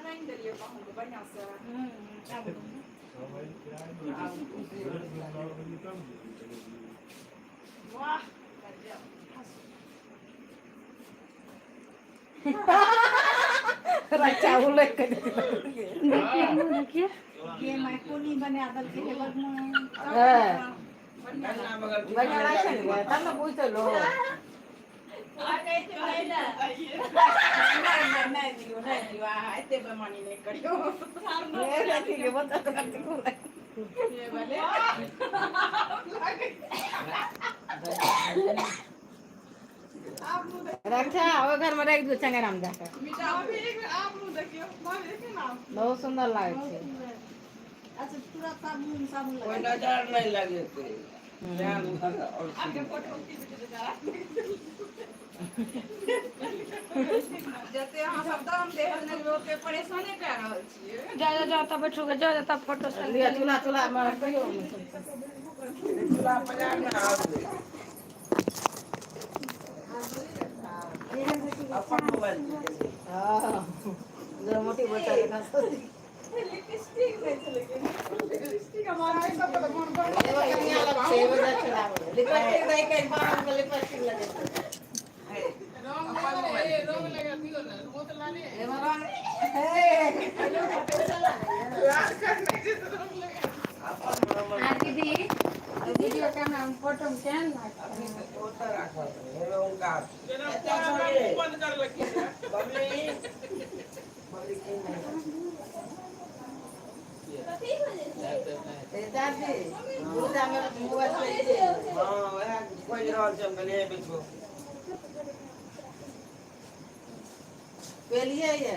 नहीं देलिए कहूँ तो बढ़िया से वाह रक्षा उल्ले कर देखिए ये मैं कोनी बने आदल के लगन हां बढ़िया बढ़िया लाइसन गया तब ना पूछ लो आ गए थे पहले नहीं दियो ऐसे बेमानी नहीं करियो ये देखी के बता करते को ये वाले रक्षा वो घर में रख दो चंगे राम जाकर मीठा भी आप नु देखियो भाभी देखिए ना बहुत सुंदर लागे छे अच्छा पूरा साबुन साबुन लगा कोई नजर नहीं लगे थे ध्यान और आपके फोटो खींच के जरा जते अहाँ सब दाम दे हन लोग के परेशानी कर रहल छियै जा जा जा तब बैठोगे जा जा तब फोटो से लिया चूल्हा में कहियो चूल्हा बाजार में आओ अपन मोबाइल हां जरा मोटी बच्चा लेखा लिपस्टिक नहीं चले लिपस्टिक हमारा है सब तो मन कर कन्या लग से बजा चला लिपस्टिक दे के बाल में लिपस्टिक लगे रंग लगा दियो ना वो तो लाने ए मरन यार करने से तो रंग लगा आ दीदी वीडियो का नाम फोटो में क्या ना फोटो रखो ये उनका बंद कर लगी बबली ए दादी पूजा में मोबाइल पे हां वह कोई रहल छै हम ले बिछो पेलिए ये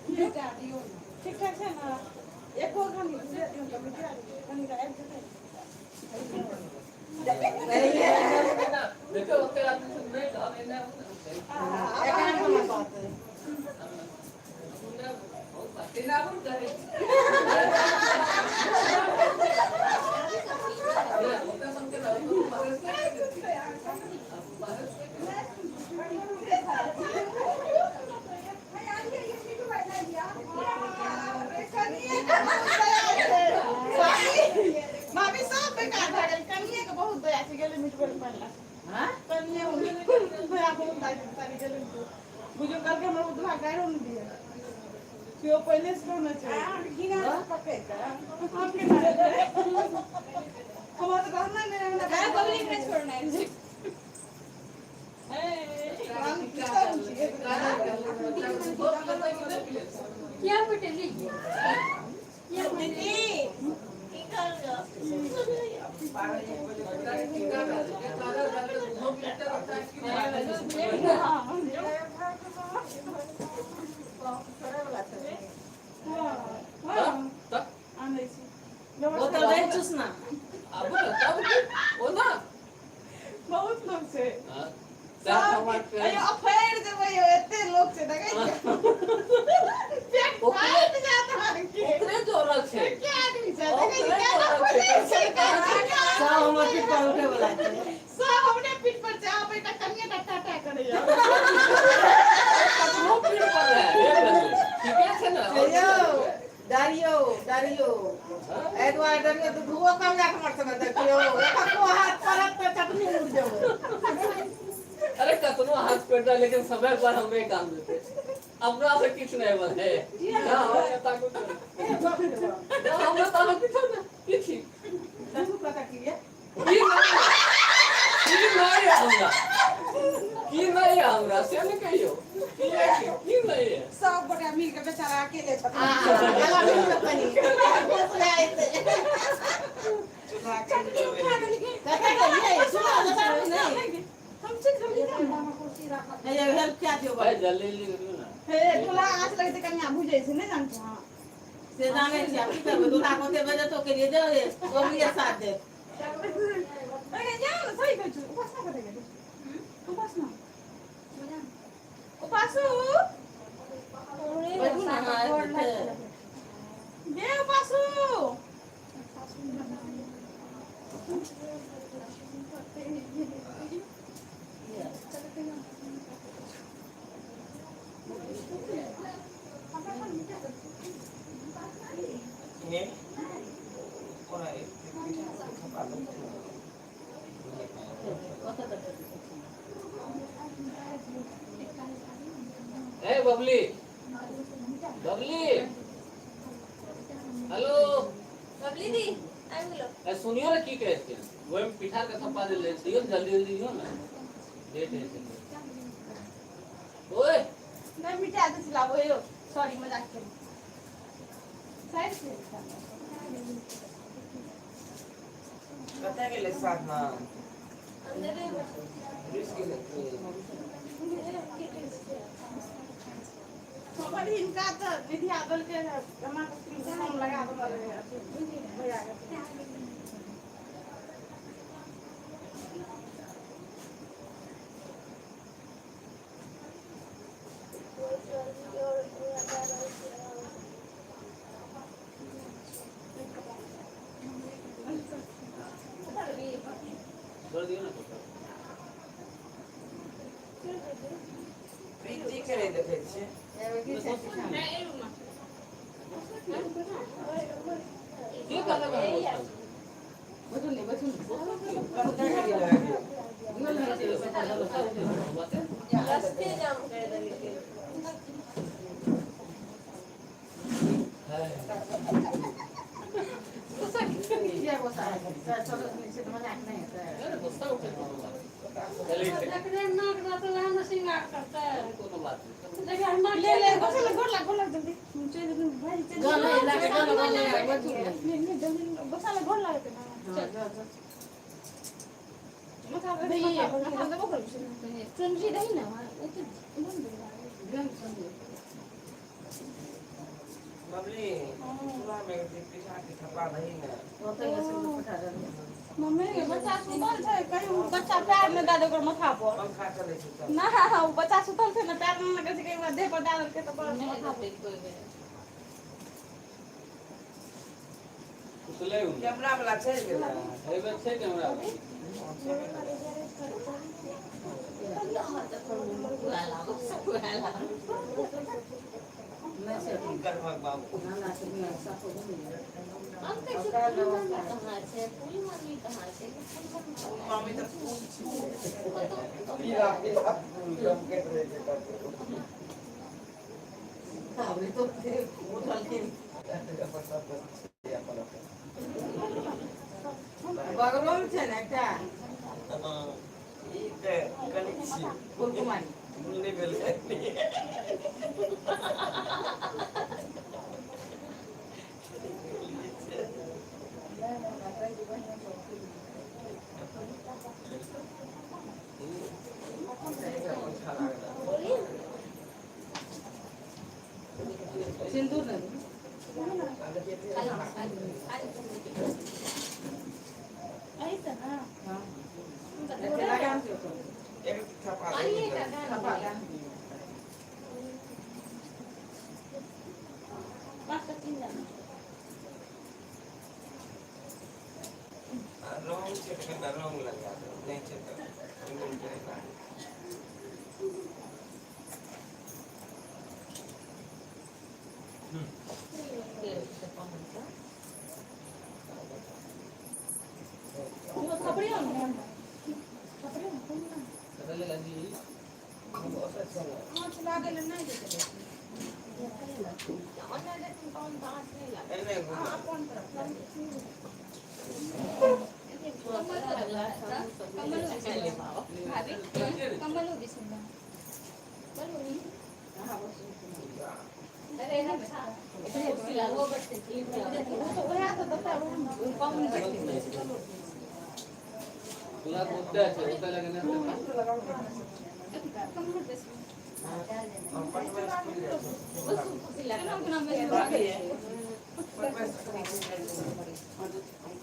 ये क्या दियो ठीक ठाक है ना एक और खानी दे दियो तो मिटा खानी का एक देखो ओके आप नहीं गाने ना तिनाबुन करे भाभी सब बेकार भ गेल कनिए के बहुत दया से गेले मिट पर पड़ला हां कनिए हो गेले दया बहुत दया सारी गेले बुझो कल के हमरा उधर गायरो न दिए क्यों पहले से होना चाहिए गिना पके का आपके मारे हमारा तो कहना नहीं रहना है पब्लिक में छोड़ना है क्या बेटे लीजिए ये दीदी बोतल दे चूसना अब तब वो ना बहुत लोग से सब अरे अफेयर देबै एते लोग से देखै पेट फाट जाता है के ओकरे जोरत छै क्या आदमी से देखै सब हमर पीठ पर उठे वाला छै सब अपने पीठ पर जा बेटा कनिया टाटा करैया कतनो पीड़ पर है ठीक है ना दारियो एदवार दारियो तो धुओ कम जाके मर सकत देखियो एको हाथ परत पे चटनी उड़ जाओ अरे कतनो हाथ पेटा लेकिन समय पर हमें काम देते अपना से किछ नहीं बने ना होता कुछ ना हम तो कुछ ना किछ दस पता किए की नहीं हमरा से नहीं कहियो की नहीं है सब गोटा मिल के बेचारा अकेले हां गला में पनी फंस गए थे चुना के कहता है ये सुनो बता नहीं हमसे खाली दाना कुर्सी रखा ये हेल्प क्या दियो भाई जल्दी ले ना हे तोला आँच लगते कन्या बुझे से नहीं जानते हां से जाने छी आप की करबे दूल्हा को ते बजे तो के लिए दे वो भी साथ दे अरे जा ना सही कहू उपासना करेंगे उपासना उपासु बैठू ना ये उपासु ini orang itu apa ए बबली बबली हेलो बबली दी आई बोलो ए सुनियो ना की कहते हैं वो पिठा का थप्पा दे ले दियो जल्दी जल्दी दियो ना लेट है ओए नहीं मिटा दे सिलाओ यो सॉरी मजाक कर साइड से कते के ले साथ ना अंदर है रिस्क के हमारी इनका तो विधि आदल के जमा का हम लगा दो भैया कर दियो ना प्रीति करे देखे छे की कर रहा है कते के लिए रास्ते जाम कर दे लेके अरे गुस्सा उठे चलिए नाक दांत लाना सिंगार करता है कोनो बात नहीं देखिए हम ले ले गोर लग जल्दी चल भाई चल जल्दी बसा ले गोर लग मथा दे बोल सुनजी रही ना बबली पूरा में पिठा के थप्पा नहीं ना मम्मी बच्चा सुतल छै कहीं बच्चा पैर में दे ओकर माथा पर पंखा चले छै ना वो बच्चा सुतल छै ना पैर में लगे छै कहीं देह पर डाल के तो माथा पर उसले हूं कैमरा वाला चल गेला ए बच्चे कैमरा कर बाबू हम कैसे कहां से पूरी मम्मी कहां से मम्मी तो पीला पीला जम के रहे के अभी तो उठल के बगरोल छै ना एकटा ई ते कनी छी कुलकुमारी नहीं भेल सिंदूर नहीं ऐसा ना एक थप्पा पानी का थप्पा पाँच का तीन जाना रंग से कना रंग लगा दो नहीं छै तो रंग करेगा वो खबरी हो ना खबरी हो ना पता लगा जी हां चला गेल नहीं देते ऑनलाइन लेकिन कौन बात नहीं लगा नहीं घुमा कौन तरफ कमल हो बिसुंदा बोलो नहीं अरे ना बेटा वो बच्चे की तो गया तो बता वो कौन पूरा मुद्दा है होता लगने कमल बस और पटवा स्कूल जाओ बस खुशी लगा हम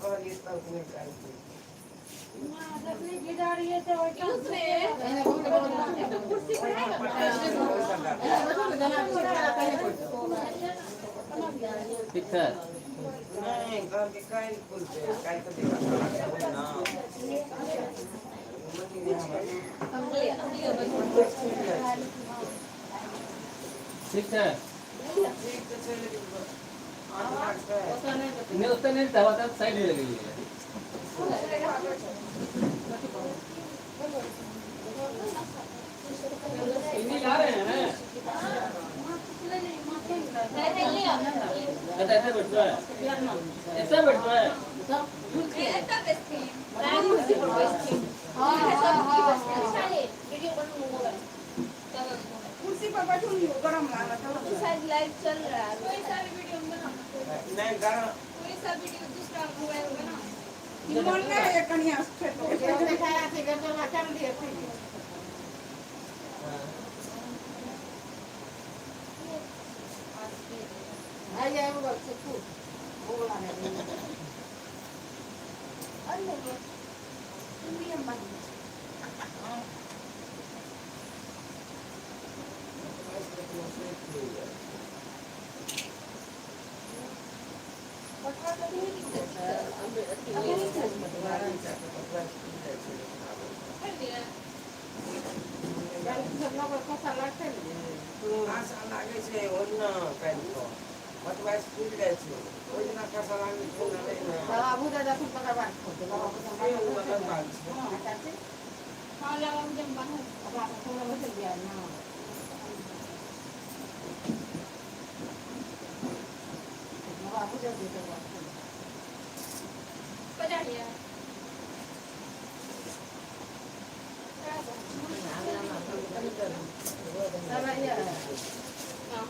कह लिए तब नहीं कर लकड़ी गिरा रही है तो दूसरे कुर्सी पर है ठीक है नहीं घर के काई खुलते काई तो देखा ना हम ले ठीक है ठीक तो चले गए 8 लाख से पता नहीं बता नहीं उतना नहीं था बता साइड ले गई है इन्हीं जा रहे हैं ऐसे ऐसे बैठ रहा है ऐसे बैठ रहा है कुर्सी पर बैठूं गरम लगा था लाइव चल रहा है नहीं गाना मन में है कन्या ये दिखाया थी घर में चल दिए थे आई जाए वो से फूट बोला है आशा लागे છે ઓના પેન કો મતવા સ્કૂલ ગઈ છે ઓના કાસા લાગે છે ના बाबू दादा खूब बड़ा बात करते बाबू મતલબ બાત છે हाँ लगा मुझे बाहर अब आप थोड़ा बदल गया ना बाबू जल्दी तो बात बजा लिया सब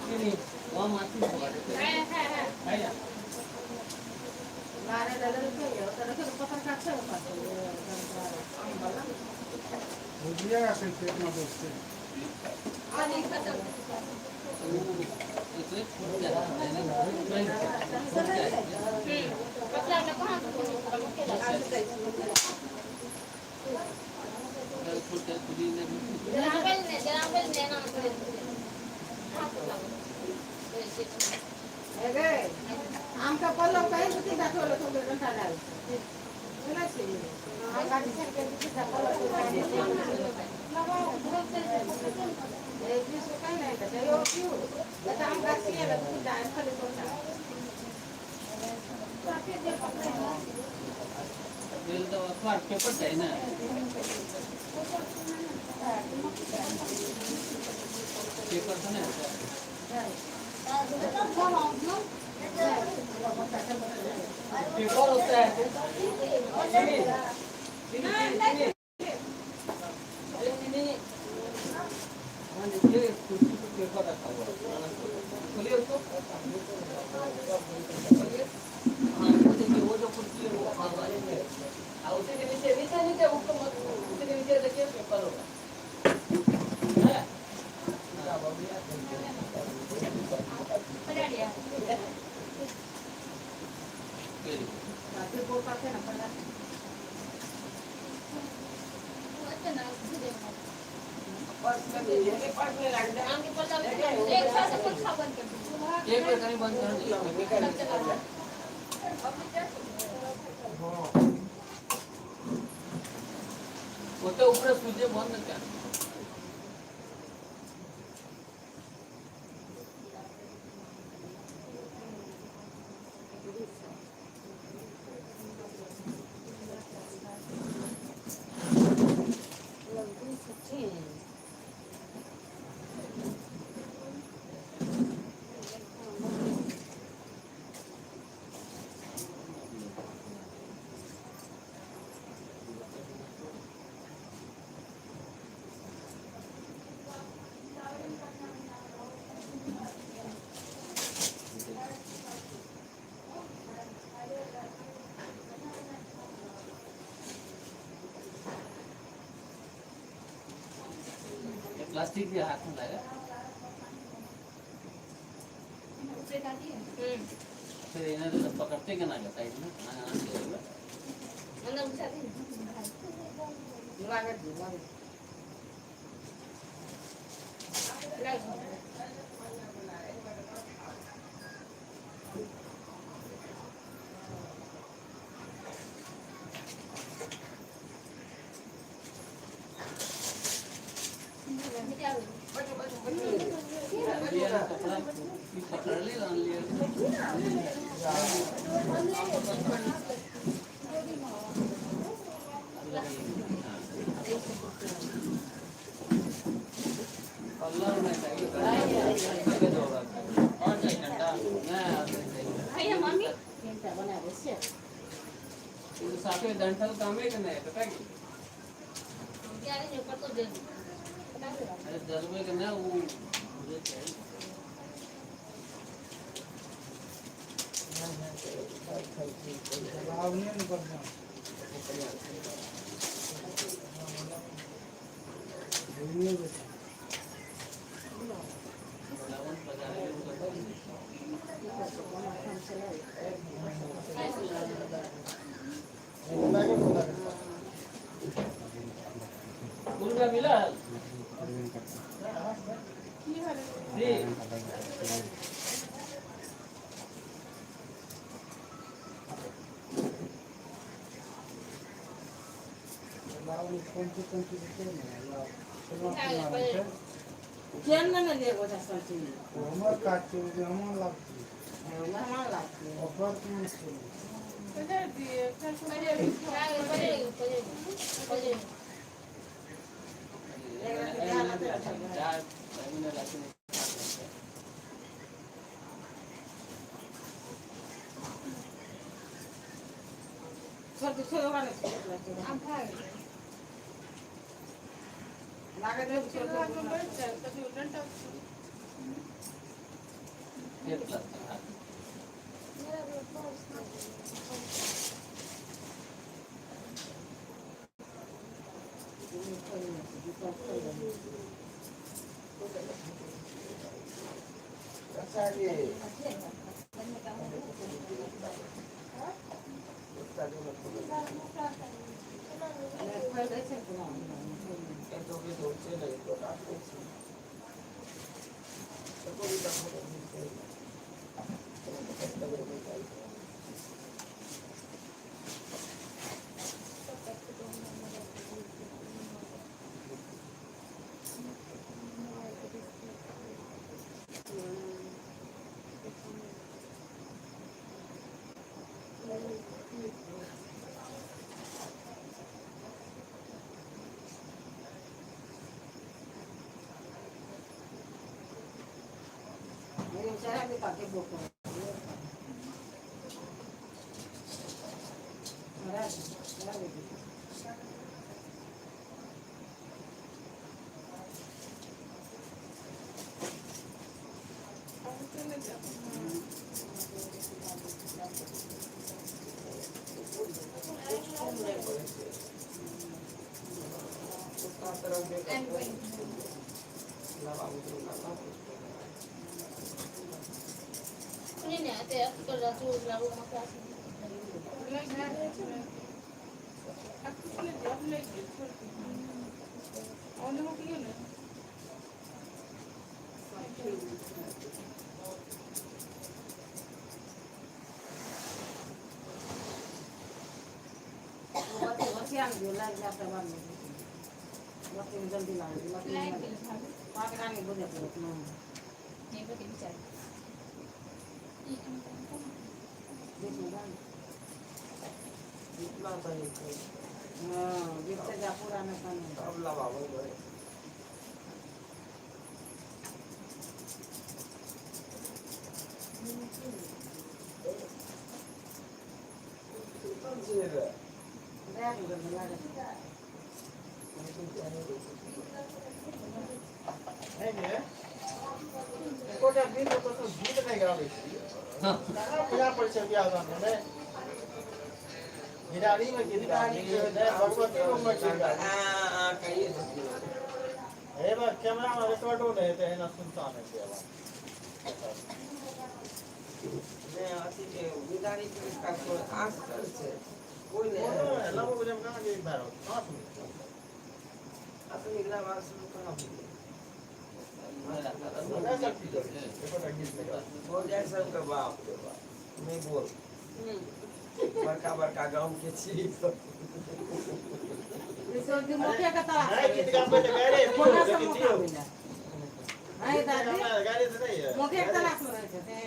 ये नहीं वहाँ मासी है है या मारे दादा के ये तो तो पता काटते हो पाते बुझिया से पेट में दोस्त आज एक खत्म इसलिए छूट जाता है पतला ना कहाँ छूट जाता खुद ही जनाबल ने ना एगे आम का पल्लो कहीं तो बैठो लो तो घंटा डाल सुना छी आम का दिशा के दिशा पल्लो ए बीस का नहीं तो यो क्यों बता आम का सी है तो डाल खाली तो बिल तो अखबार पेपर चाहिए ना पेपर तो नहीं पेपर होता है ये कुर्सी पे पेपर रखा हुआ है खोलिए उसको हाँ वो देखिए वो जो कुर्सी है वो हमारे में उसी के नीचे नीचे नीचे ऊपर मत उसी के नीचे देखिए पेपर होगा बजा लिया फिर बोल पाते ना पड़ा अच्छा ना देखो पर्स में ये पर्स में लग जाए आम के पत्ता एक साथ पंखा बंद कर दो एक बार कहीं बंद कर दो वो तो ऊपर सूझे बंद क्या प्लास्टिक भी हाथ में लगा फिर इन्हें तो पकड़ते क्या ना जाता है इन्हें अंदर घुसा दे लगा दे लिया ना कपड़ा की पकड़ ले लान लिया अल्लाह ने चाहिए और नहीं ठंडा भैया मम्मी ಇದು ಸಾಕೆ ದಂಟಲ್ ಕಾಮೆ ಕನೆ पता है क्या है ऊपर तो दे अरे जलवे कने वो मुझे चाहिए लावन बजाने मुर्गा मिला जी केन न ले गोटा सची हमर काट के हमर लागती मेहमान लागते ऑफर कौन से पहले दिए फिर पहले चार महीने लगते सर के छोड़ वाले लागे दे छोड़ चलो हम बैठ जाए तभी उल्टा मेरे चेहरे पे काके Boko ini nih ada kalau tu lalu makan aku sudah jawab lagi और लोगों की ना बच्चे आने जो लाइट जाता बाहर में बच्चे जल्दी लाइट पाक रानी बोले तो ना नहीं पता बिचार देखो ना इतना तरीके हां जिससे जा पुराना कान अब लगाओ भाई कौन सी है बैग में लगा कोटा बिल तो भूत नहीं गावे कहां पूजा परिचय भी आवा ने हिरानी में गिरगानी है भगवती को में गिरगा हां कहिए हे बा कैमरा में रिकॉर्ड हो रहे थे ना सुनसान है देवा मैं आती के विदारी के का तो आस कर से कोई नहीं अल्लाह को जब कहां एक बार हां सुन अपनी निगला बात सुन कहां मैं सब चीज देखो रंगीन में बोल जैसा का बाप रे बाप मैं बोल बड़का बड़का गांव के छी तो तो दिन मुखिया का तलाश नहीं किसी काम पे तो गए रे कोना से लेकिन मौका जियो मिला नहीं दादी गाड़ी से नहीं है मुखिया का तलाश में रहते थे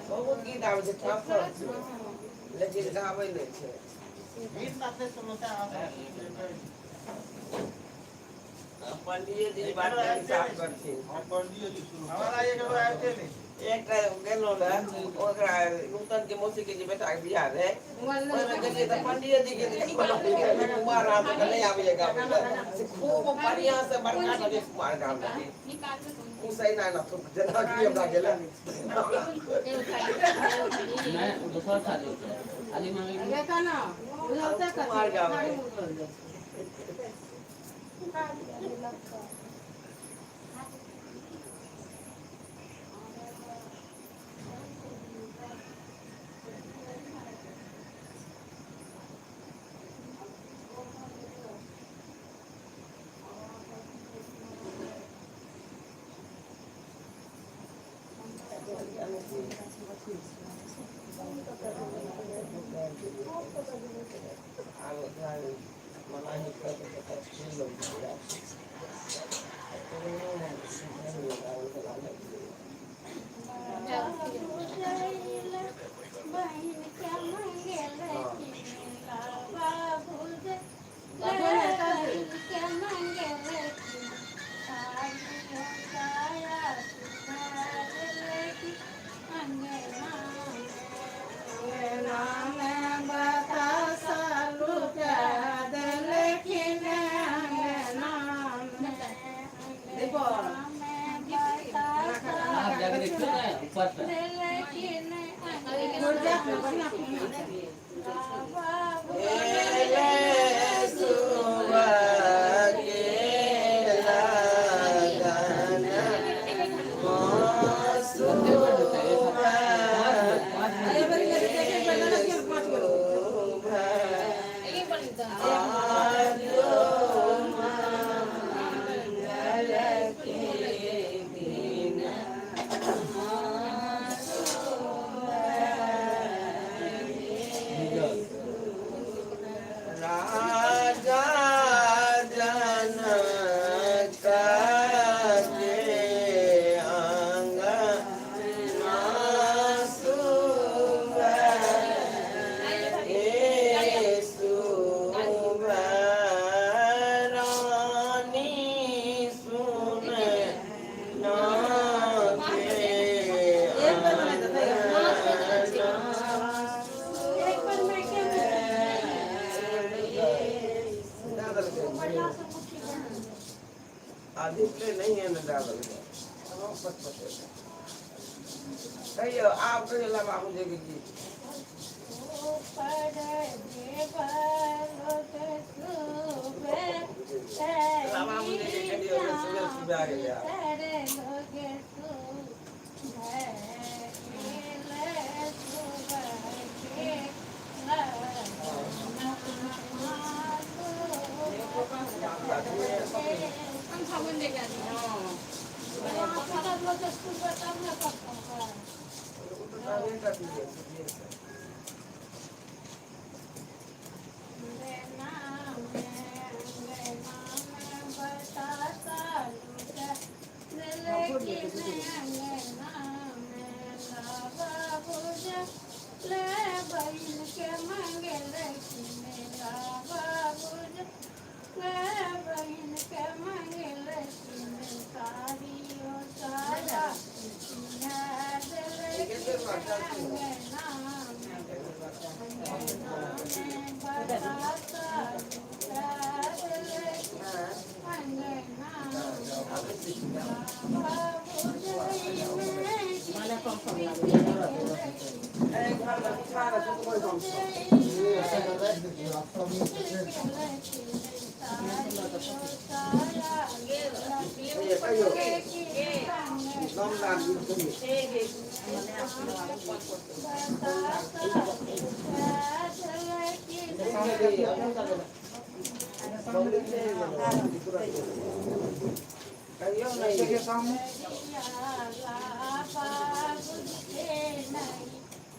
बहुत गीत आबै छै ठाकुर लेकिन गाबै नहि छै गीत नाचने समस्या आता है पंडिये जी बात साफ करथिन हम पंडियो जी शुरू हमारा ये कब आते नहीं एकटा गेलो ने ओकरा नूतन के मौसी के जे बेटा के बियाह रहे ओहिमे गेलियै तऽ पंडिये जी के कुमार राम के नहीं आबै गाबै से खूब बढ़िया से बड़का नरेश कुमार गाबै उ सही ना ना तो जना की हमरा गेला मैं दूसरा खाली अली मांगे देखा ना उधर से मार कर गावे। मनाही करके तस्वीर लोग आप जाकर देखो ना ऊपर से राजा जनक के अंगना रानी सुन आदित्य नहीं है ना डाबल कहियो आप कहियो ला बाबू जी के गीत ला बाबू जी के कहियो सुबह सुबह आ गया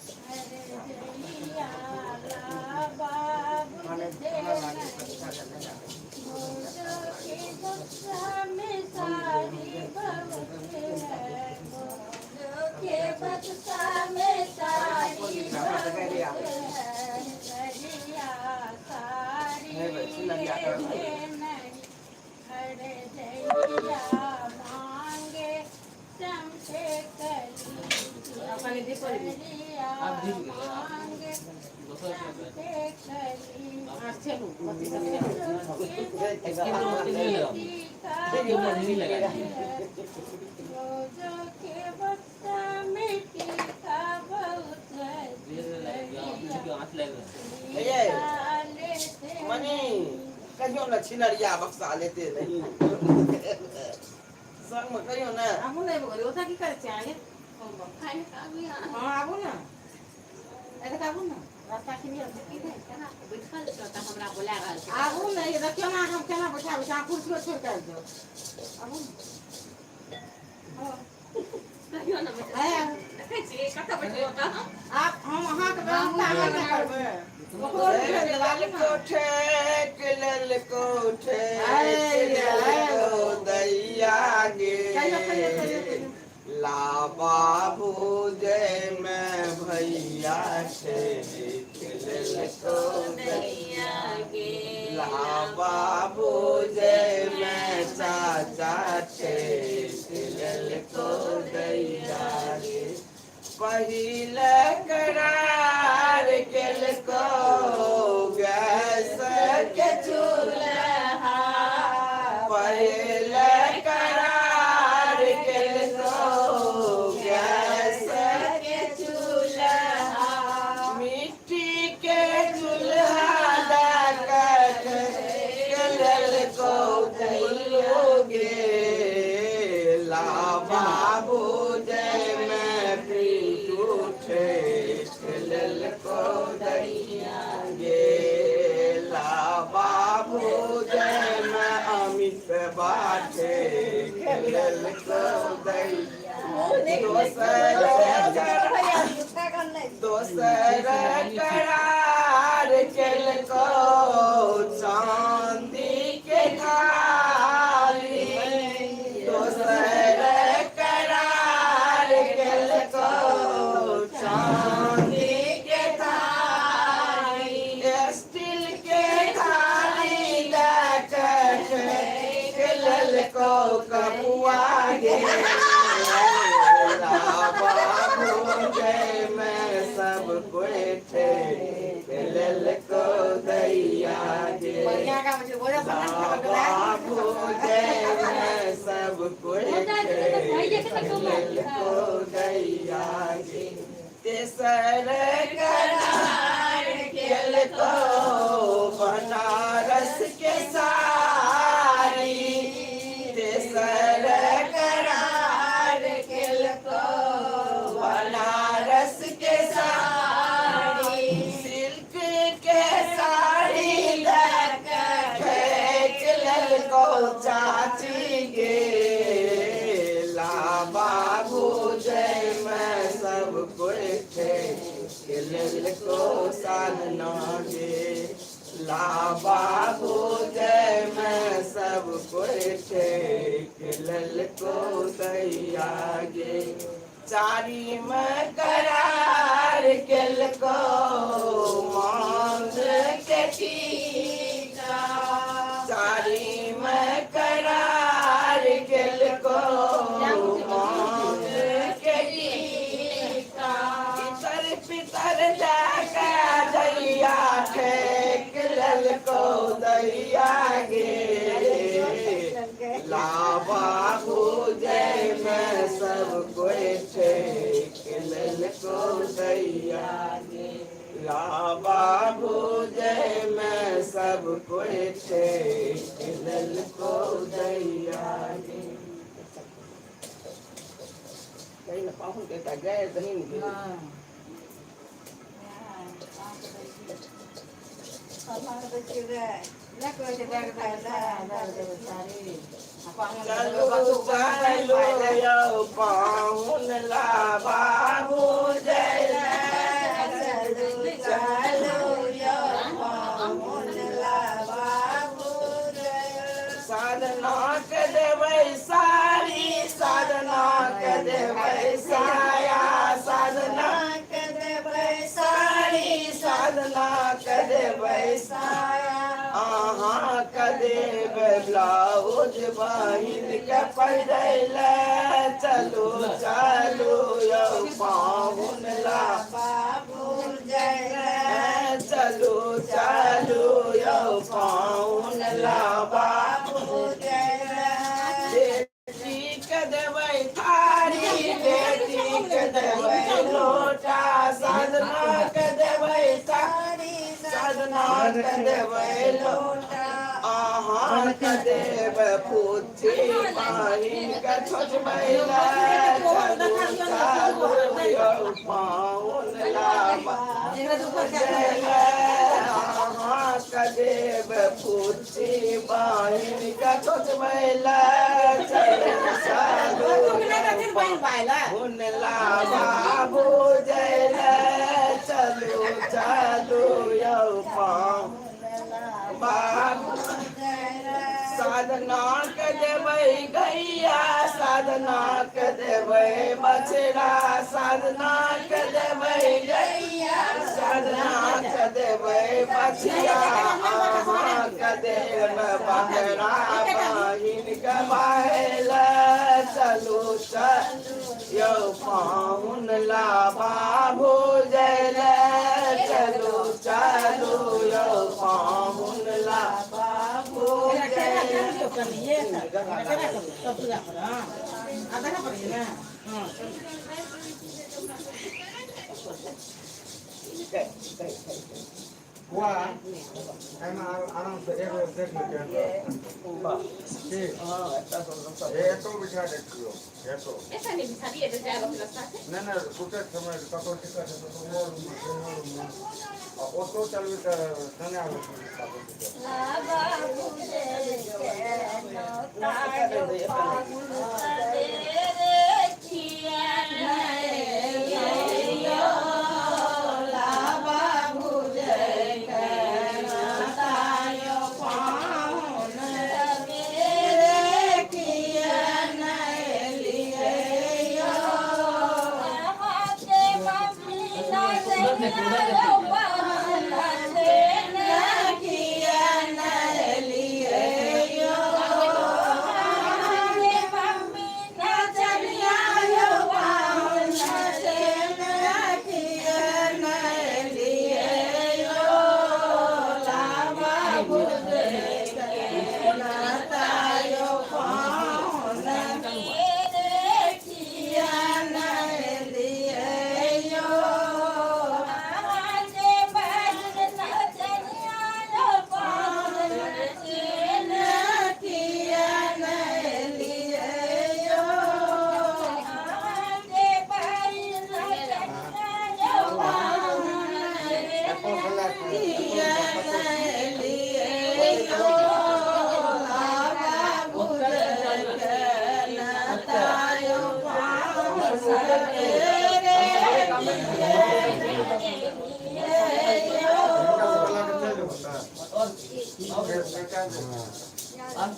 जइया ला बाबू देना मोजो के बक्सा में सारी बहुत है मोजो के बक्सा में सारी बहुत है करिया सारी अरे जइया मांगे चमचे अपने दे पर भी मांगे चमचे कली आज चलो मत चलो रोजो के बक्सा में टीका बहुत मनी कहियो ना छिनरिया बक्सा लेते नहीं संग में कहियो ना आबू नहीं बोले ओता की करे चाहिए खाने का भी हां आबू ना ऐसा आबू ना रास्ता के लिए की है केना बैठल छ त हमरा बोला रहल छै आबू ना ये देखियो ना हम केना बैठा बैठा कुर्सी पर छोड़ कर दो आबू कहियो ना है देखै छी कतऽ बैठो त आप हम वहां के व्यवस्था नहीं करबे ओकरो लाल कोठे किलल कोठे किलल दैया गे ला बाबू जय मैं भैया छे किलल को दैया गे ला बाबू जय मैं चाचा छे किलल को दैया गे पहिले करार केल को गैस के चूल्हा पहिले करार केल को गैस के चूल्हा मिट्टी के चूल्हा डाकट केल को दैयोगे ला बाबू जय मैं प्रीत उठे केल को दैया गे ला बाबू जय मैं अमित बाटे केल को दैया दोसर करार केल को चांदी के थाली दोसर करार केल को चांदी के थाली स्टील के थाली लकट केल को कपुआ गे बाबू जय मैं सब कोई थे केल को दैया गे बढ़िया का मुझे बोला बाबू जय मैं सब कोई थे केल को दैया गे तेसर करार केल को बनारस के सारी तेसर करार केल को बनारस के साड़ी सिल्क के साड़ी केल को चाची गे ला बाबू जय मैं सब कोई थे केल को साधना गे ला बाबू जय मैं सब कोई थे केल को दैया गे चारी में करार केल को मांग के टीका चारी में करार केल को मांग के टीका पितर पितर जाके दैया ठेक केल को दैया गे ला बाबू जय मैं सब कोई थे केल को दैया गे ला बाबू जय मैं सब कोई थे केल को दैया गे कहीं ना पाहुन के ता गए दहीन के चलो चलो यो पाहुन ला बाबू जय साधना के देबै साड़ी साधना के देबै साया साधना के देबै साड़ी साधना के देबै साया अहाँ के देबै ब्लाउज बहिन के पहिरैले चलू चलू यौ पाहुन ला बाबू जय चलू चलू यौ पाहुन ला बाबू जय बेटी के देबै थारी बेटी के देबै लोटा साधना के देबै थारी साधना के देबै लोटा अहाँ के देबै पूछी बहिन के छोटबैला चलू चलू यौ पाहुन ला बाबू जय अहाँ के देबै पूछी बहिन के छोटबैला चलू चलू पाहुन ला बाबू जय चलू चलू यौ पाहुन बाबू साधना के देबै गैया साधना के देबै बछड़ा साधना के देबै गैया साधना के देबै बछड़ा अहाँ के देबै बकरा बहिन के बहैल चलू चलू यौ पाहुन ला बाबू जय चलू चलू यौ पाहुन ला बाबू हुआ एम आराम से एक देख लेते हैं ठीक ये तो बिठा देती हो ये तो ऐसा नहीं बिठारी है जैसे आप अपना साथ ना ना कुछ समय कतो टिकट है तो मोर और ऑटो चलवे तो धन्य आवे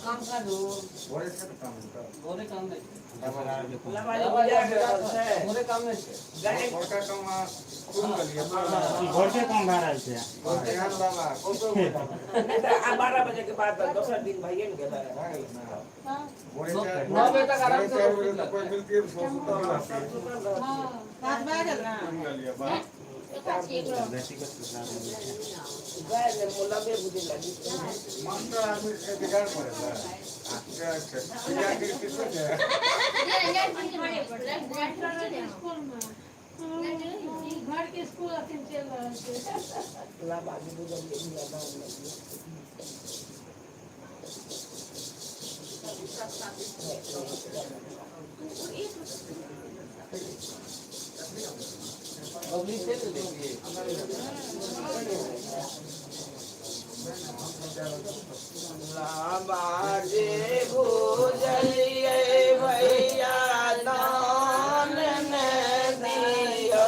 काम का दो बोले से काम का बोले काम नहीं बोले काम नहीं छोटा काम कौन कर लिया घर के काम भा रहल छै ध्यान बाबा कौन तो 12 बजे के बाद दूसरा दिन भाइए ने गेला बोले 9 बजे तक आराम से कोई मिलके सोचता है बात बात ना कर लिया बात व्यक्तिगत गैर ने मोला में बुद्धि लगी मानता आदमी के बिगाड़ पड़ेगा क्या क्या किसको है घर के स्कूल अखन चल रहल छै ला बाजी बुझल ये ज्यादा लगी पब्लिक से तो देखिए लाबाजे भूजलिए भैया दान ने दियो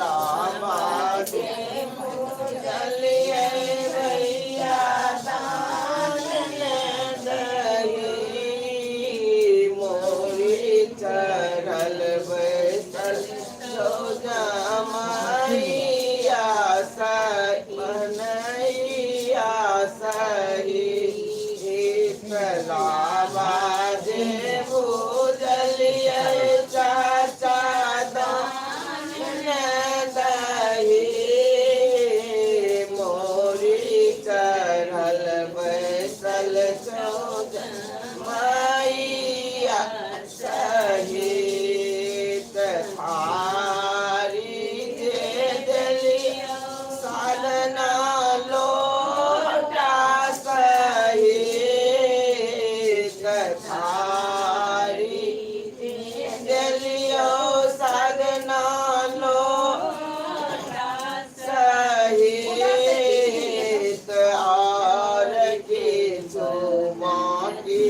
लाबाजे भूजलिए भैया दान चढ़ल बैसल चौद मैया सहित थारी जे देलिया साधना लोटा सहित थारी देलियो साधना लोटा सहित और किछु बाकी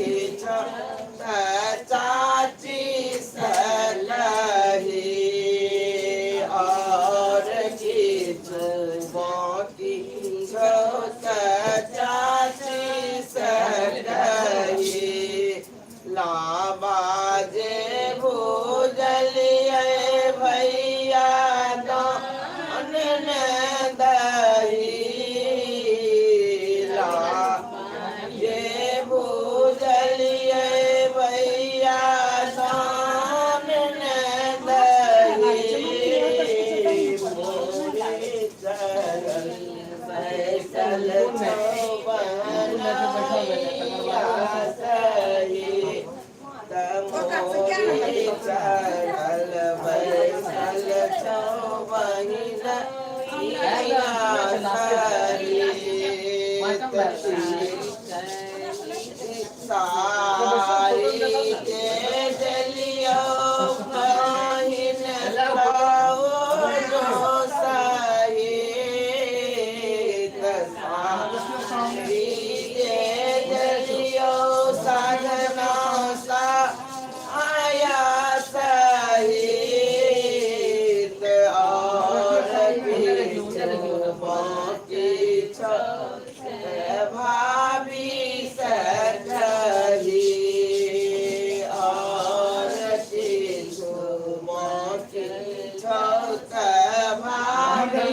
चाची सलही और किछु बाकी चाची सलही लाबाजे भूजलिए भैया दान दही लाबाजे भूजलिए भैया दान दही मोरे चरण बैसल चौबनिया सही तमोरी चढ़ल बैसल चौबनिया सारी के जलियो बहिन लाओ जो सहित सारी के जलियो साधना सा आया सहित और बाकी भाभी सही और बाकी भाभी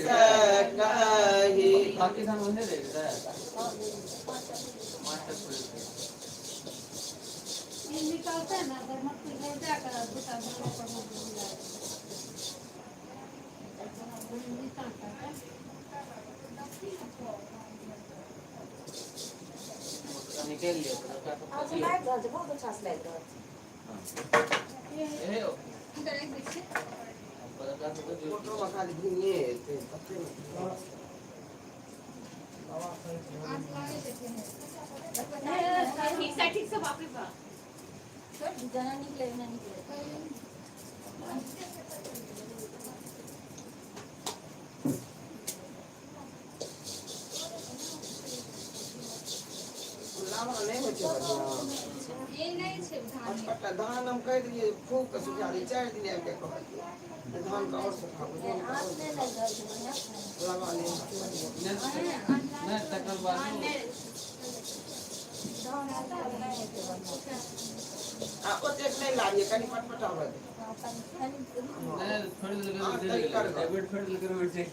सही बाकी धान वही रहेगा मास्टर ये निकलता है ना अगर मत ले जाकर दुकान में पर मत बुलाए निकल लिया आज लाइट दो बहुत अच्छा से लाइट दो ए हो इधर एक देखिए बता तो जो फोटो में खाली घूमिए थे पत्ते में आज लाए देखिए ठीक से बाप रे बाप जना निकले ना निकले लावा नहीं होचे बढ़िया ये नहीं छे धान पट्टा धान हम कह दिए खूब के सुखाली 4 दिन के कहलिए धान का और सुखाओ हाथ में लगा लावा ले मैं तकल बात ओते नहीं लाइए कनी पटपटा हो दे मैं थोड़ी देर डेबिट थोड़ी देर में से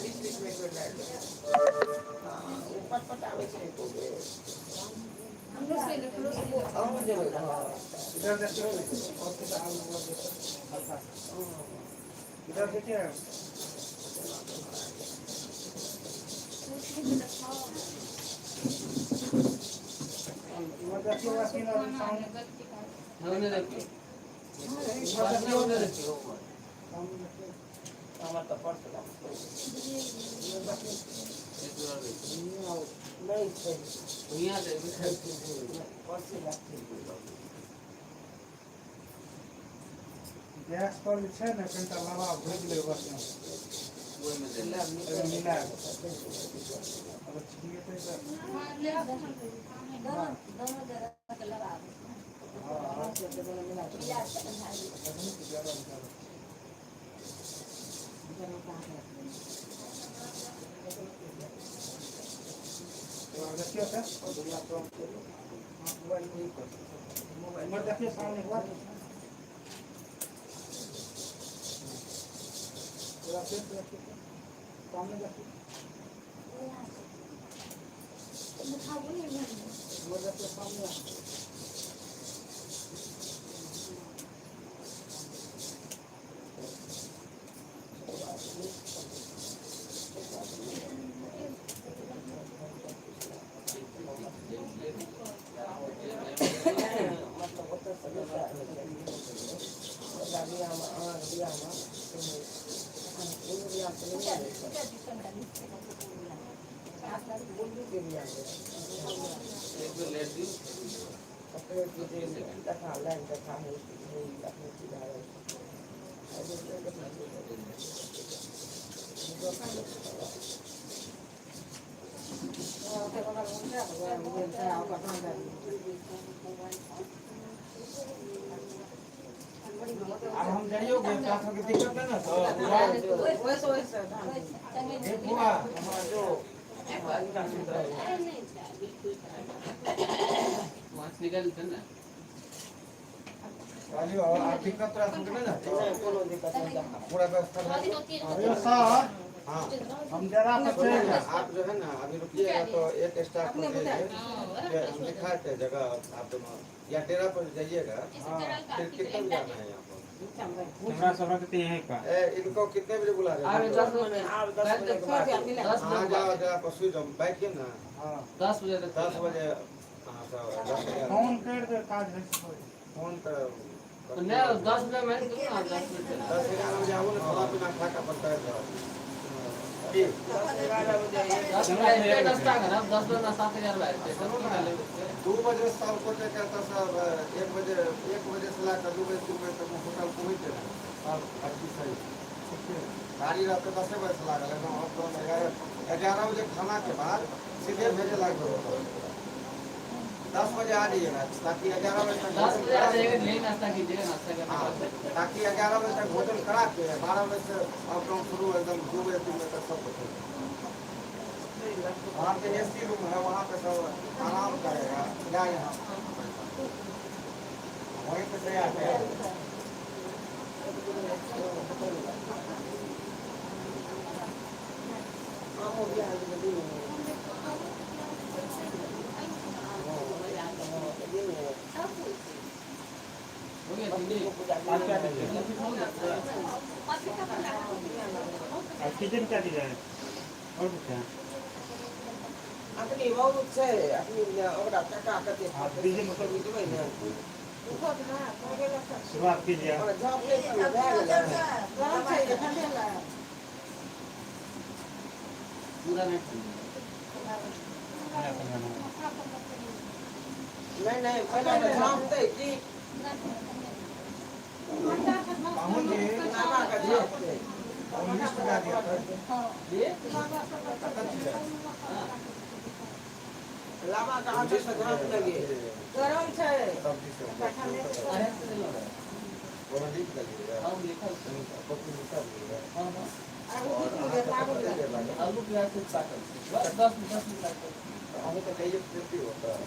बीच में कर ले हां वो पटपटा आवे छे तो हम जे इधर देखिए इधर देखिए इधर देखिए वासी ना सामने हमने देखी हमने देखी हमारा तो पर्स लगा नहीं छे दुनिया से पर्स लगती गैस पर छै ना कनिटा लावा भूज ले बस वो में दे मिला अब छिए तो दोनों जगह के लगा हां देखिए सर मोबाइल देखिए सामने एक बार सामने देखिए सामने बुल्लू के भी आ गया एक तो लेट दी अपने तुझे दफा लाइन दफा है अपने सीधा है अब हम जाइयो के साथ में दिक्कत है ना तो वैसे ये बुआ हमारा जो मांस निकालते ना वाली और दिक्कत रहा सुन ना कोनो दिक्कत नहीं पूरा व्यवस्था अरे सर हाँ हम जरा सा आप जो है ना अभी रुकिएगा तो एक स्टाफ को दीजिए हम दिखाते हैं जगह आप दोनों या डेरा पर जाइएगा फिर कितने बजे आना है यहाँ पर कैमरा सब रखते हैं का इनको कितने बजे बुला रहे अरे हैं 10 बजे आप 10 बजे के बाद 10 हाँ जाओ जरा पर सुई जाओ बैठिए ना हां 10 बजे तक 10 बजे हाँ सब 10 बजे फोन कर दे काज है फोन कर नहीं 10 बजे मैं कितना 10 बजे 10-11 बजे आओ ना खाना पीना खा कर पड़ता है ठीक 11 बजे 10 बजे नाश्ता करा 10 बजे ना 7000 बैठते हैं 2 बजे सब को कहता सब 1 बजे से लाकर 2 बजे 3 बजे तक होटल पहुँच जाए सब अच्छी सही गाड़ी रहते 10 बजे से लागल एकदम अब तो 11 बजे खाना के बाद सीधे भेजे लागे 10 बजे आ जाइएगा ताकि 11 बजे तक 10 बजे आ जाएगा नहीं नाश्ता कीजिएगा नाश्ता करने हाँ, के बाद ताकि 11 बजे तक भोजन करा के 12 बजे से अपना शुरू एकदम 2 बजे 3 बजे तक सब कुछ वहाँ पे एसी रूम है वहाँ पे सब आराम करेगा या यहाँ वहीं पे से आते हैं हम हो गया है हो गया ठीक है किचन का डिजाइन और क्या अपनी बहुत से अपनी ओकरा टका कते डीजे मतलब दिबै ने शुरुआत कीजिए और जॉब पे भए गेलै पूरा नहीं नहीं पहले झाँपते कि पाहुन जी नामा का झाँपते 19 टका दिया था ये लामा का हाथ से झाँप लगे गरम छै सब्जी से अरे से लो वो लिख दीजिएगा हम लिखा कॉपी लिखा दीजिएगा हां आलू प्याज से काटल बस 10 मिनट हमें तो कई व्यक्ति होता है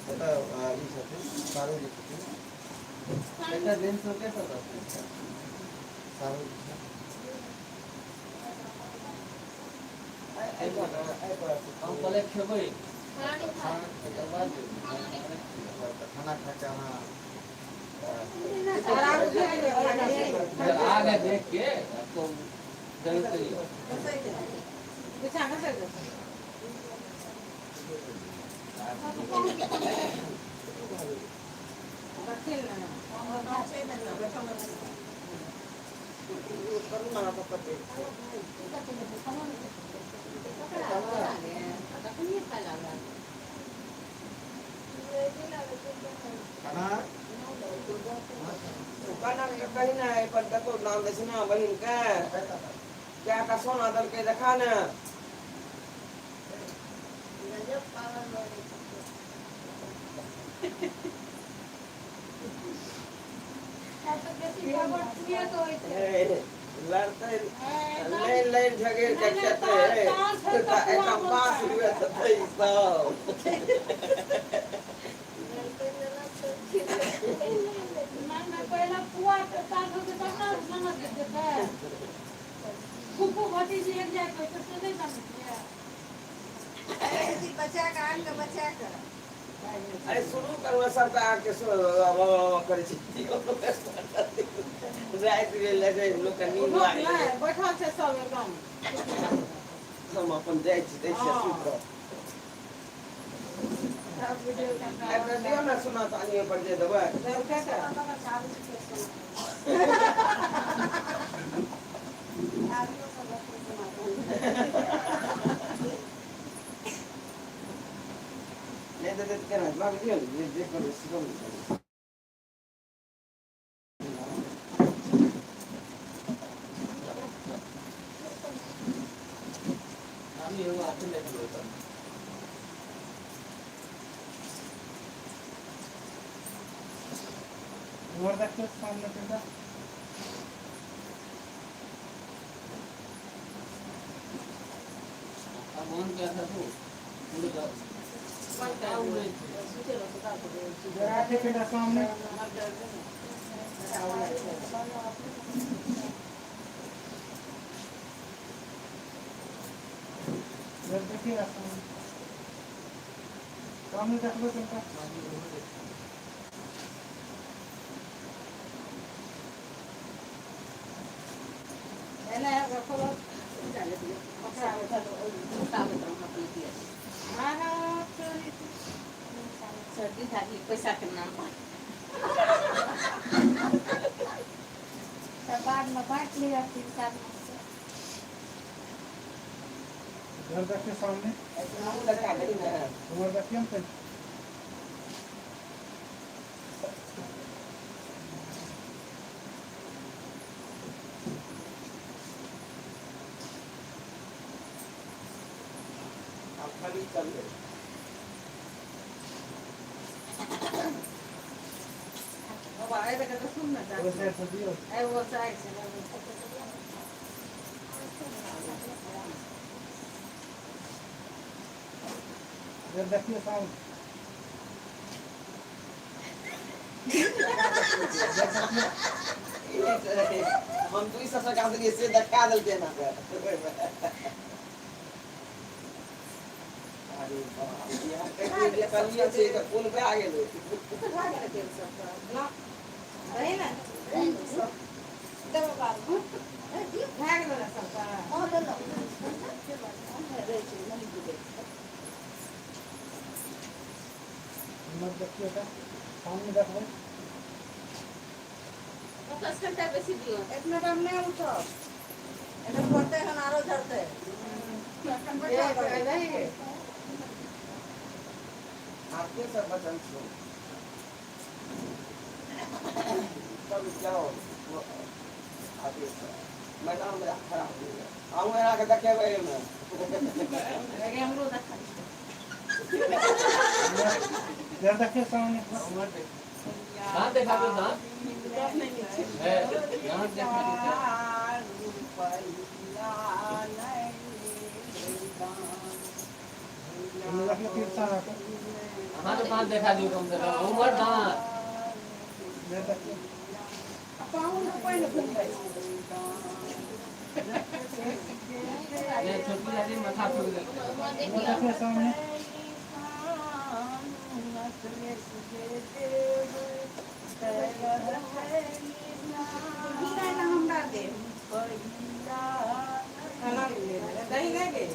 पता ये सब सारे लिखते हैं बेटा दिन से कैसा था सारे हम पहले खेबै खाना खा के हाँ आगे देख के आपको जरूर करिए बिछा कर दे करुणा का पते खाना काना के कहीं ना है पर तो नाम दसना बहिन का क्या का सोना दल के देखा ना लड़ते लाइन लाइन झगड़ के कहते हैं एकदम पास हुए तो थे सब बच्चा का आन के बच्चा का अरे शुरू करो सब का के करे छी रात रे लगे लोग का नींद लागे बैठल छै सब एकदम हम अपन जाय छी तै से सुत रह अरे दियो ना सुना तानी पर जे देबै दे के ना भाग दियो जे कर सिकम আমি এও আছে লেখা হইতো और देखो सामने का মন কে था तो भूल जाओ जरा देखे ना सामने जरा देखिए ना सामने देख लो तुमका सर्दी थाकी पैसा के नाम पर तब बाद में बांट लिया फिर साथ में से जरा देखिए सामने हम लगा दे ना और देखिए हम अब खाली चल गए अब आए तो कहते सुन ना वो साइड से दियो ऐ वो साइड से जरा देखिए सामने हम तो इस सरकार से धक्का देते ना अरे बाप यार ये कलिए से तो पुल पे आ गए ना रही ना दब बाबू भाग लो ना सब मत देखिए का सामने देखो फोकस करता बेसी दियो इतना टाइम नहीं उठो इधर पड़ते हैं नारो झड़ते ये नहीं आपके सब बचन सुन तब क्या हो आगे मैदान में खड़ा हो गया हम मेरा के देखे भाई मैं लगे हम लोग देखा जरा देखिए सामने दांत देखा तो दांत है दांत देखा हम देखिए फिर सारा का हाँ तो दांत देखा दियो कम से कम उमर दांत जरा देखिए पाऊँ ना कोई नहीं घूम गई ये छोटी वाली माथा ठोक दे वो देखिए सामने हीरा ना हमरा दे खाना ले दही लेंगे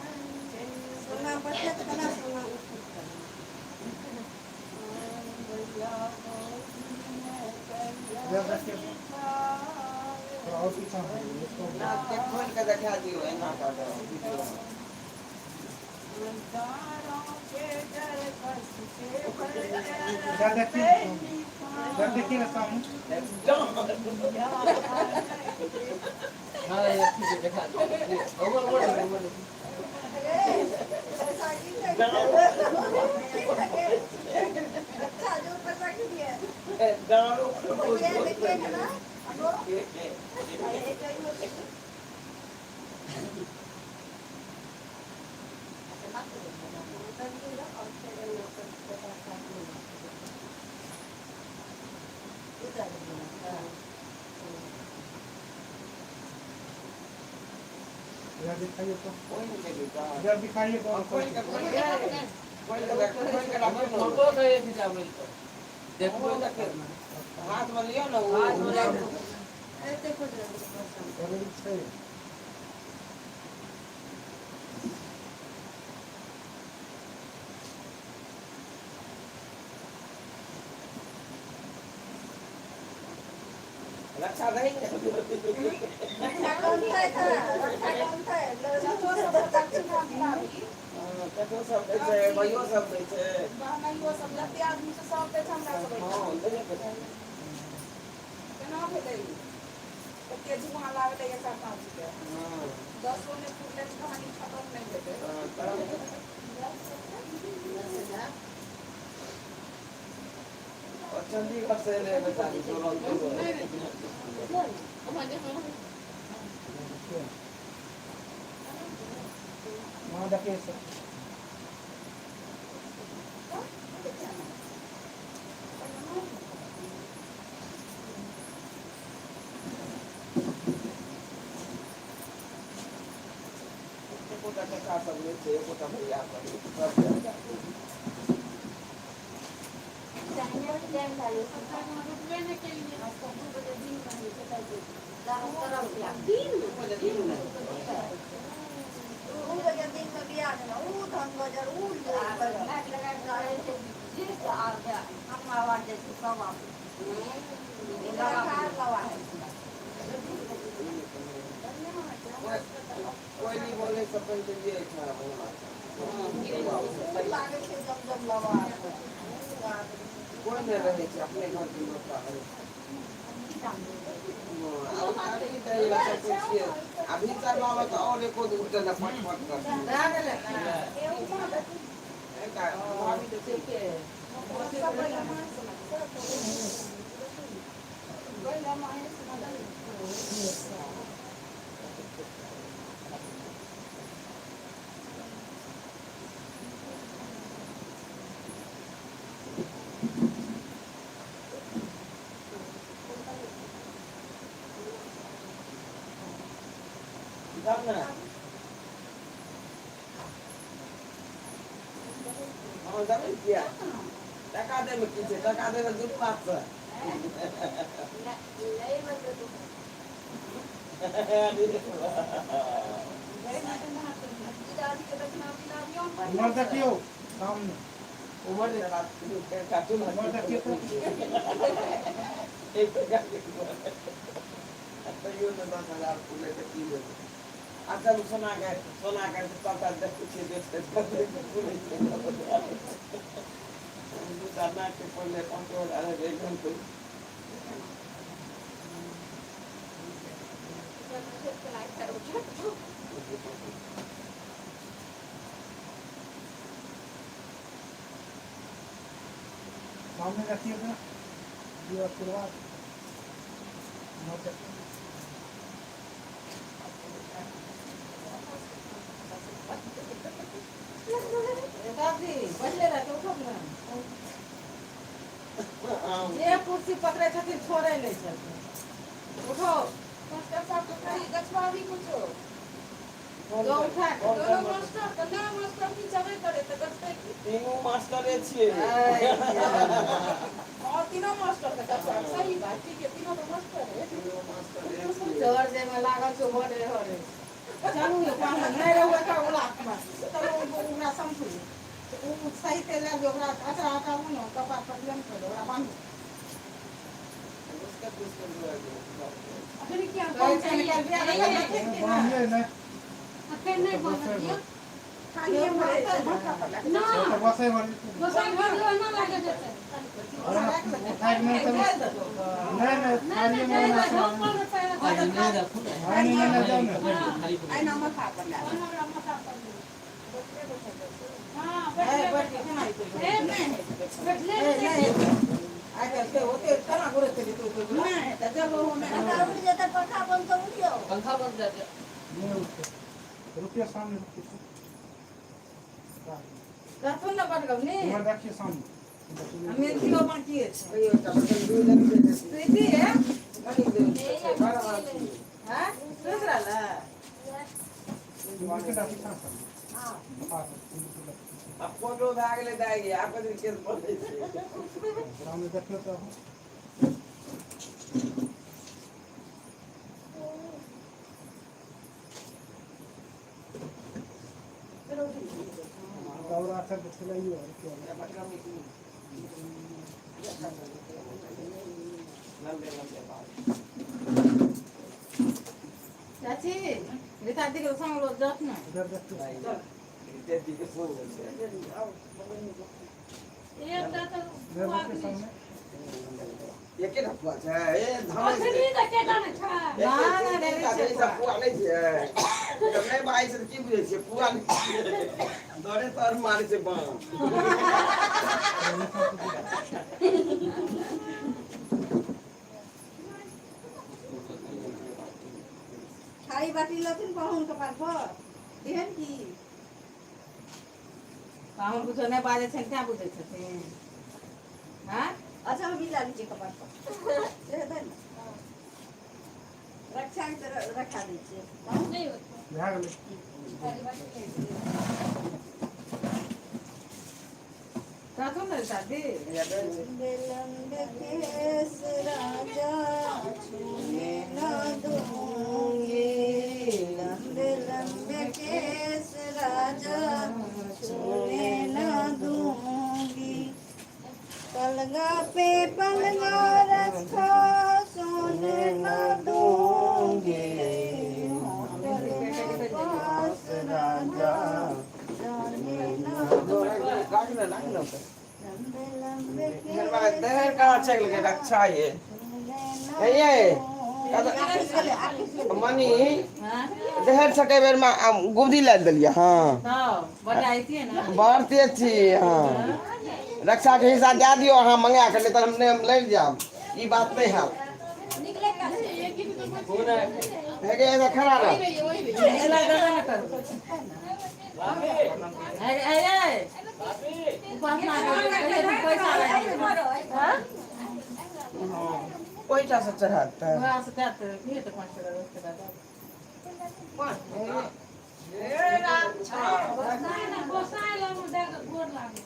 सोना बच्चा तो ना सोना जरा देखिए थोड़ा और पीछे इसको ना के खोल के दिखा दियो एना का वीडियो जरा देखिए ना सामने हाँ ये ठीक है देखा दो उमर गाड़ो जरा दिखाइए तो कोई नहीं देगा जरा दिखाइए तो कोई का फोटो तो ये खींचा मिलता देखो हाथ में लियो ना वो हाथ में लियो। देखो जरा दिखाइए रक्षा रहेंगे कतो सब दै छै भाइयो सब दै छै बहनोइयो सब जते आदमी से सब दै छै हमरा सब हाँ देबे करे केना भेलै ओते धुआं लागलै एक पाँच के हाँ 10 ने फूटले कहानी खत्म नहीं भेलै और चंडीगढ़ से ले बेचारी जोरल वहाँ देखिए सर कोटा टका सब ले छै कोटा भैया पर सब रुकबे नहीं के लिए आपको 2 बजे दिन में कोई नहीं बोले सब पहले ये था कोई नहीं रहे छै अपने घर की लोग का है अभी तक बाबा तो और एको दूर चला फट कर टका दे में की टका दे में दूध पात से उमर देखियो सामने उमर दे रात काटू उमर देखियो तो एक टका तो यो न 10,000 फूले के किलो अच्छा सोना के पता दे कुछ बेचते फूले दाना के पहले 5,000 एकदम कोई सामने देखिए ना ये शुरुआत ये कुर्सी पकड़े छथिन छोड़े नहीं छथिन उठो गछवा भी कुछो जो उठा दोनों मास्टर कन्ना मास्टर की चबे करे त गछते की तीनों मास्टरे छिए और तीनों मास्टर के गछवा सही बात ठीक है तीनों तो मास्टर है तीनों मास्टरे छिए चढ़ जे में लागल छो होरे होरे चलू ये काम नहीं रहुए का उला चलो उना समझू उ सही ते ले जो ओकरा अच्छा हटा हो न कपा पटलन कर दो ओकरा बांध उसका कुछ कर दो फिर क्या चल के बिया लगा ठीक ना बांधिए नहीं फिर नहीं बोल दिया खाली हम भटका पड़ा ना तो बसे वाली गोसाई घर लो ना लगे जैसे उठाए नहीं तो नहीं खाली में ना नहीं ना जाओ ना आई ना मथा पर ला हां ए बैठ के ना नहीं बैठ ले आई के होते कना करे चली तो नहीं त जब हो में उठ जाता पंखा बंद कर उठियो पंखा बंद कर दे नहीं उठते रुकिए सामने रुकिए रहतो ना बट गव ने उमर देखिए सामने मेथियो बाकी है अयो टपकन दो लगी दे प्रीति है मनी दे हां दूसरा ला मार्केट आती कहां से हां अब फोटो भाग ले जाएगी आपको दिन केस बोले छे सामने देखिए तो और आकर चलाइए और क्या पटका में की लंबे लंबे बाल चाची रीता दी के संग लोग जात ना तेरी के सुन ले एकटा तो घर के सामने ये के रखवा है ये धाम असली त केटा न छ ना रे ये सब पुआ नहीं है जब मैं भाई से की बुझे छे पुआ नहीं दौड़े तर मारे से बाण थाली बाटी लथिन पाहुन के पार पर देहन की पाहुन कुछ नहीं बाजे छन क्या बुझे छथिन हां अच्छा हम बिला लीजिए कपार पर दे दे रक्षा के तरह रखा दीजिए नहीं होत यहाँ गले का तुम रे शादी लंबे केस राजा छूने न दूंगी लंबे केस राजा छूने न दूंगी पलगा पे पलगा रखा सोने न दूंगी पास राजा जाने न दूंगी लंबे देहर का चेक लगे रक्षा ये मनी देहर छके बेर में गुदी ला दलिया हां बताई थी ना बढ़ते छी हां रक्षा के हिस्सा दे दियो हां मंगा के नहीं तो हमने हम ले जाब ई बात नहीं है निकले का एक ही तो कौन है है के ऐसा खड़ा रह एला दादा न करो ए उपासना कर पैसा लगे हां पैसा से चढ़ाता है वहां से जाते नहीं तो 5 उसके बाद ना गोसाई लो मुझे गोर लागल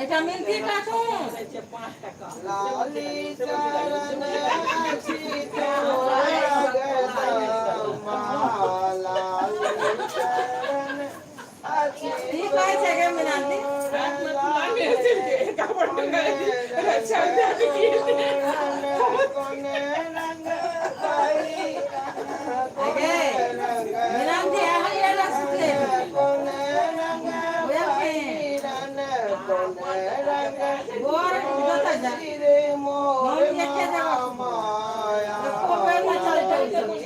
এটা মিলতি কাটু लाली चरण अच्छी तो लाली चरण अच्छी ঠিক আছে গে মিনান্তি মিনান্তি আহে রাস্তে গোর যত যা মোর দেখে দাও মায়া কোপে না চলে চলে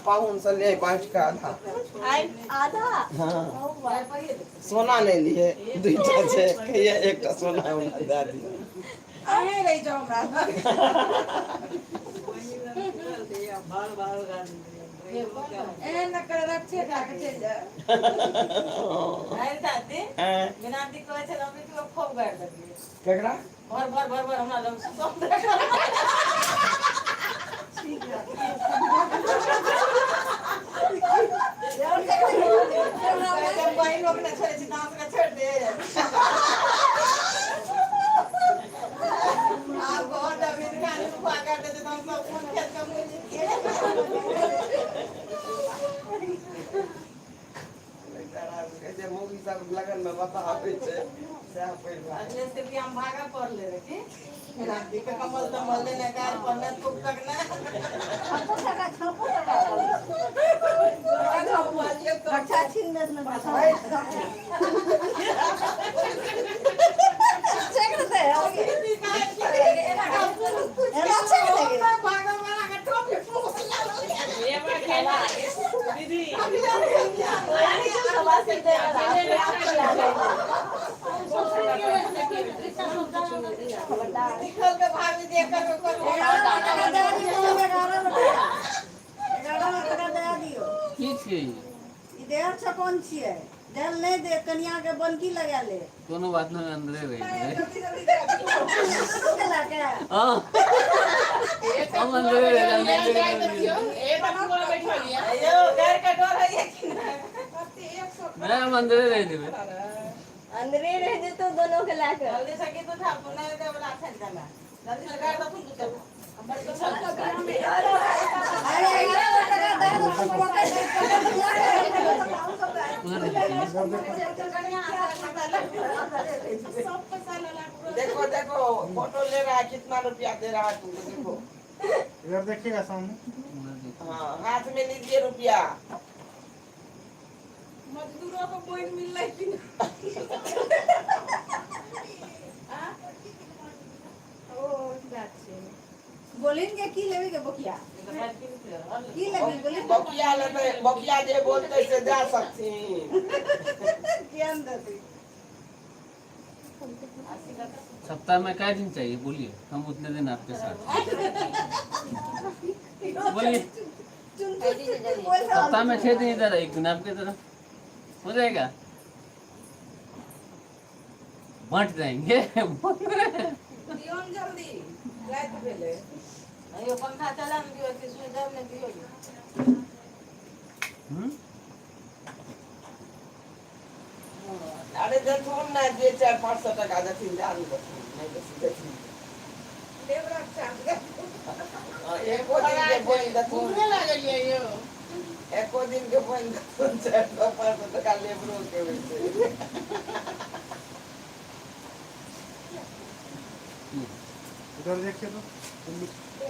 पाहुन से ले 5 का आधा हाँ सोना नहीं लिए दुईटा छे कहिए एकटा सोना उना दे दी आहे रही जाओ हमरा ए न कर रखे का के चल जा आई दादी मिनांती कहै छै हम तो खूब गाड़ देलिए केकरा भर हमरा लग सुतम ठीक है जब भाई लोग ने छोड़ दी नाम का छोड़ दे आप बहुत दबित खाने को पाकर देते तो हम सब फोन खेत का ऐसे मूवी सब लगन में बता आवे छे सब परिवार अगले से भी हम भागा पड़ ले रहे की राती के कमल तमल ने गाय पन्ना तुक तक ना अच्छा छीन दे ना भाषा चेक दे आगे एना चेक दे भागा वाला का टोपी फूस ये बार खेला दीदी निकल के भाभी देख कर की छियै देर से कौन छियै देल नहीं दे कनिया के बनकी लगा ले कोनो बात नहीं अंदरे रही लगा हां हम अंदरे रही यो घर का डर है ये कि मैं हम अंदरे रही देबे अंदरे रह दे तो दोनों के लाकर जल्दी से की तो था पुणे दे वाला छन जाना जल्दी से गाड़ दो तुम तो अरे ये देखो देखो फोटो ले रहा है कितना रुपया दे रहा है तुमको देखो इधर देखिएगा सामने हाँ हाथ में लीजिए रुपया मजदूरों को कोई मिल रही थी बोलेंगे की लेवे के बकिया की लेवे बोले बकिया जे बोलते से जा सकती ज्ञान देती सप्ताह में क्या दिन चाहिए बोलिए हम उतने दिन आपके साथ बोलिए सप्ताह में 6 दिन इधर 1 दिन आपके तरफ हो जाएगा बंट जाएंगे दियोन जल्दी लाइट भेले अयो पंखा चला न दियो कि सुई दब न दियो अरे देखो ना जे 400-500 टका देथिन दारू देथिन नहीं देथिन लेबरा चार्ज एको दिन के बोल देथिन घूमने लागलिए यो एको दिन के बोल देथिन 400-500 टका लेबरो के वैसे इधर देखिए तो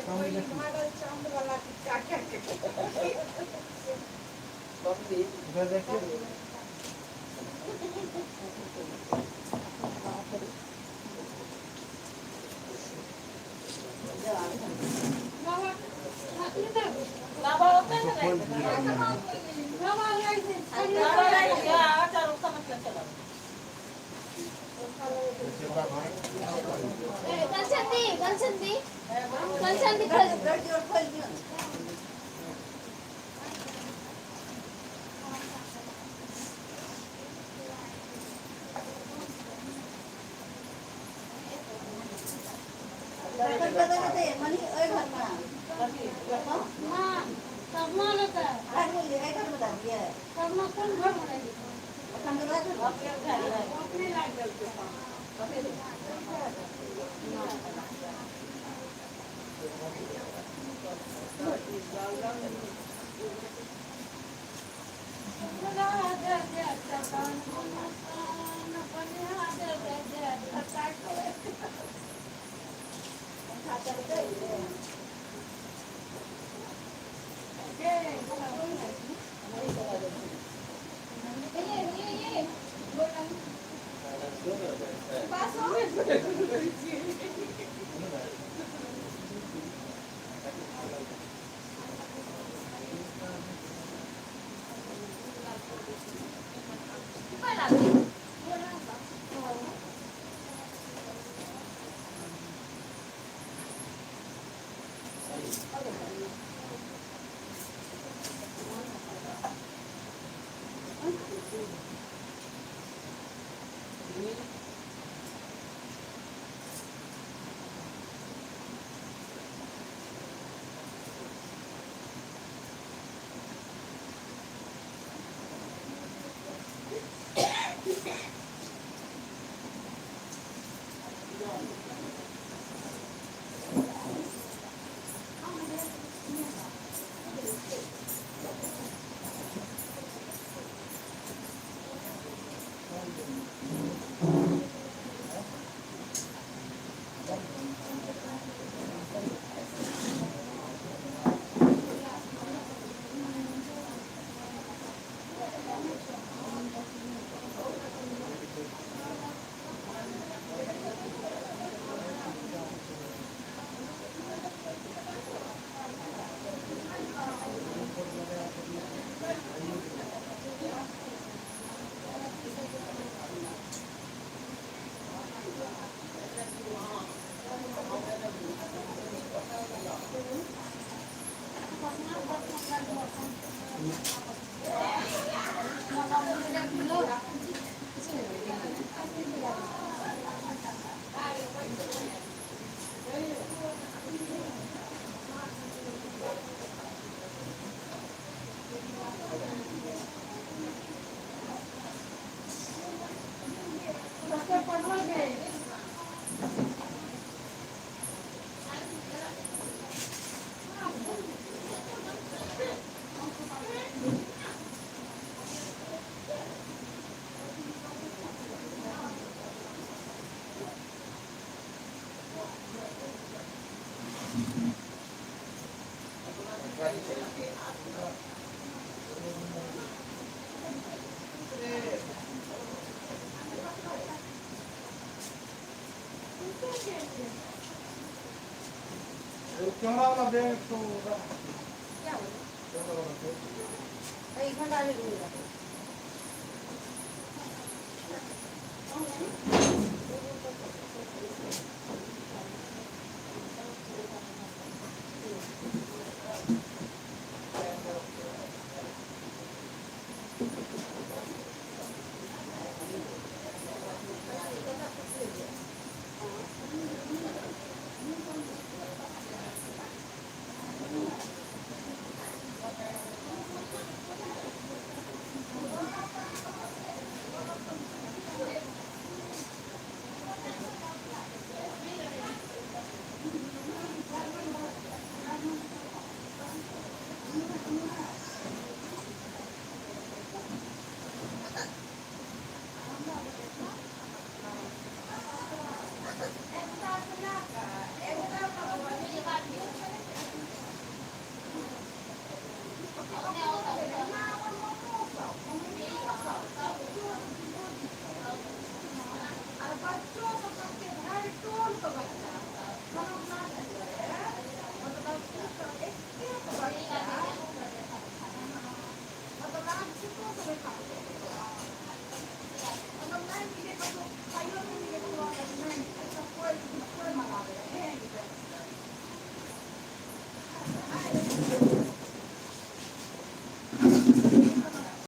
सामने देखिए मॉडल चांद वाला क्या क्या बकरी इधर देखिए बाबा ओपन है बाबा लाइट या आचार समझ के चलो कंचन Thank you. कैमरा वाला बैग तो क्या बोले? कैमरा वाला बैग एक घंटा भी दूंगा